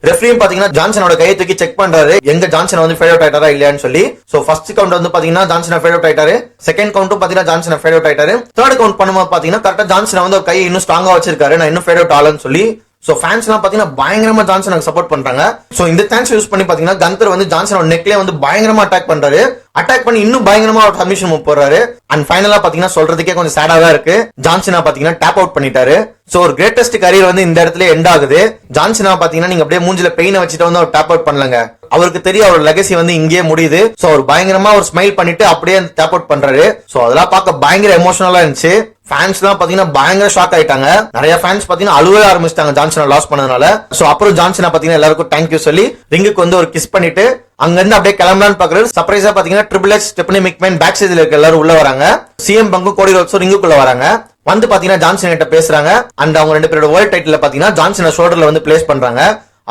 ரெஃப்ரியும் பாத்தீங்கன்னா ஜான்சனோட கையை தூக்கி செக் பண்றாரு எங்க ஜான்சன் வந்து ஃபேட் அவுட் ஆயிட்டாரா இல்லையான்னு சொல்லி. சோ ஃபர்ஸ்ட் கவுண்ட் வந்து பாத்தீங்கன்னா ஜான்சன் ஃபேட் அவுட் ஆயிட்டாரு, செகண்ட் கவுண்ட்டும் பாத்தீங்கன்னா ஜான்சன் ஃபேட் அவுட் ஆயிட்டாரு, தேர்ட் கவுண்ட் பண்ணும்போது பாத்தீங்கன்னா கரெக்டா ஜான்சன் வந்து கையை இன்னும் ஸ்ட்ராங்கா வச்சிருக்காரு, நான் இன்னும் ஃபேட் அவுட் ஆகலன்னு சொல்லி. சோ ஃபேன்ஸ் எல்லாம் பாத்தீங்கன்னா பயங்கரமா ஜான்சனுக்கு சப்போர்ட் பண்றாங்க. சோ இந்த சான்ஸ் யூஸ் பண்ணி பாத்தீங்கன்னா கந்தர் வந்து ஜான்சனோட நெக்லயே வந்து பயங்கரமா அட்டாக் பண்றாரு, அட்டாக் பண்ணி இன்னும் பயங்கரமா ஒரு சப்மிஷன் மூவ் போறாரு. அண்ட் ஃபைனலா பாத்தீங்கன்னா சொல்றதுக்கே கொஞ்சம் சேடா தான் இருக்கு, ஜான்சனா பாத்தீங்கன்னா டேப் அவுட் பண்ணிட்டாரு. சோ ஒரு கிரேட்டஸ்ட் கரியர் வந்து இந்த இடத்துல எண்ட் ஆகுது. ஜான்சனா பாத்தீங்கன்னா நீங்க அப்படியே மூஞ்சில பெயினை வச்சுட்டு வந்து அவர் டேப் அவுட் பண்ணலங்க, அவருக்கு தெரியும் அவரோட லெகசி வந்து இங்கே முடியுது. சோ அவர் பயங்கரமா ஒரு ஸ்மைல் பண்ணிட்டு அப்படியே டேப் அவுட் பண்றாரு. சோ அதெல்லாம் பார்க்க பயங்கர எமோஷனலா இருந்துச்சு. ஃபேன்ஸ் எல்லாம் பாத்தீங்கன்னா பயங்கர ஷாக் ஆயிட்டாங்க, நிறைய ஃபேன்ஸ் பாத்தீங்கன்னா அழுவே ஆரம்பிச்சிட்டாங்க ஜான்சனை லாஸ் பண்ணதுனால. சோ அப்புறம் ஜான்சனா பாத்தீங்கன்னா எல்லாருக்கும் தேங்க்யூ சொல்லி ரிங்குக்கு வந்து ஒரு கிஸ் பண்ணிட்டு அங்க இருந்து அப்படியே கிளம்பலான்னு பாக்குறாரு. சர்ப்ரைஸா பாத்தீங்கன்னா triple H, Stephanie McMahon back ஸ்டேஜ்ல இருக்க எல்லாரும் உள்ள வராங்க. சிஎம் பங்கும் கோடி ரோட்ஸும் ரிங்குக்குள்ள வராங்க. வந்து பாத்தீங்கன்னா ஜான்சன் கிட்ட பேசுறாங்க. அண்ட் அவங்க ரெண்டு பேரோட வேர்ல்ட் டைட்டில் பாத்தீங்கன்னா ஜான்சனை ஷோல்டர்ல வந்து பிளேஸ் பண்றாங்க.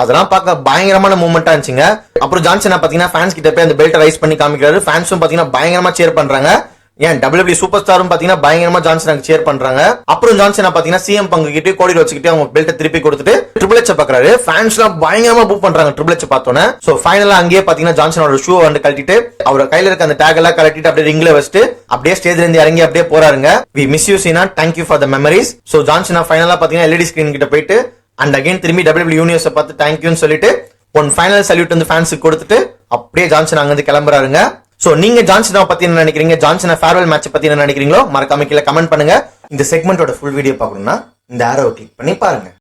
அதெல்லாம் பார்க்க பயங்கரமான மூவ்மெண்டா இருந்துச்சுங்க. அப்புறம் ஜான்சனா பாத்தீங்கன்னா ஃபேன்ஸ் கிட்ட போய் அந்த பெல்ட் ரைஸ் பண்ணி காமிக்கிறாரு. ஃபேன்ஸும் பாத்தீங்கன்னா பயங்கரமா சேர் பண்றாங்க. ஏன் WWE சூப்பர் ஸ்டாரும் பாத்தீங்கன்னா பயங்கரமா ஜான்சனுக்கு சேர் பண்றாங்க. அப்புறம் ஜான்சனா பாத்தீங்கன்னா சிஎம் பங்கு கிட்ட கோடி வச்சுக்கிட்டு அவங்க பெல்ட்டை திருப்பி கொடுத்துட்டு ட்ரிபிள் எச் பாக்குறாரு. ஃபேன்ஸ் எல்லாம் பயங்கரமா பூ பண்றாங்க ட்ரிபிள் எச் பார்த்தோன்னே. சோ ஃபைனலா அங்கேயே பாத்தீங்கன்னா ஜான்சனோட ஷூ வந்து கழட்டிட்டு அவர் கையில இருக்க அந்த டேக் எல்லாம் கழட்டிட்டு அப்படியே ரிங்ல வச்சுட்டு அப்படியே ஸ்டேஜ்ல இருந்து இறங்கி அப்படியே போறாருங்க. We miss you Cena, thank you for the memories. So ஜான்சனா ஃபைனலா பாத்தீங்கன்னா எல்இடி ஸ்கிரீன் கிட்ட போயிட்டு அண்ட் அகைன் திரும்பி WWE யூனிவர்ஸை பார்த்து தேங்க்யூன்னு சொல்லிட்டு ஒன் ஃபைனல் சல்யூட் வந்து ஃபேன்ஸுக்கு கொடுத்துட்டு அப்படியே ஜான்சன் அங்க இருந்து கிளம்புறாருங்க. சோ நீங்க ஜான்சனா பத்தி என்ன நினைக்கிறீங்க, ஜான்சனா ஃபேர்வெல் மேட்ச் பத்தி என்ன நினைக்கிறீங்களோ மறக்காம கீழே கமெண்ட் பண்ணுங்க. இந்த செக்மெண்டோட ஃபுல் வீடியோ பார்க்கணும்னா இந்த ஆரோவை கிளிக் பண்ணி பாருங்க.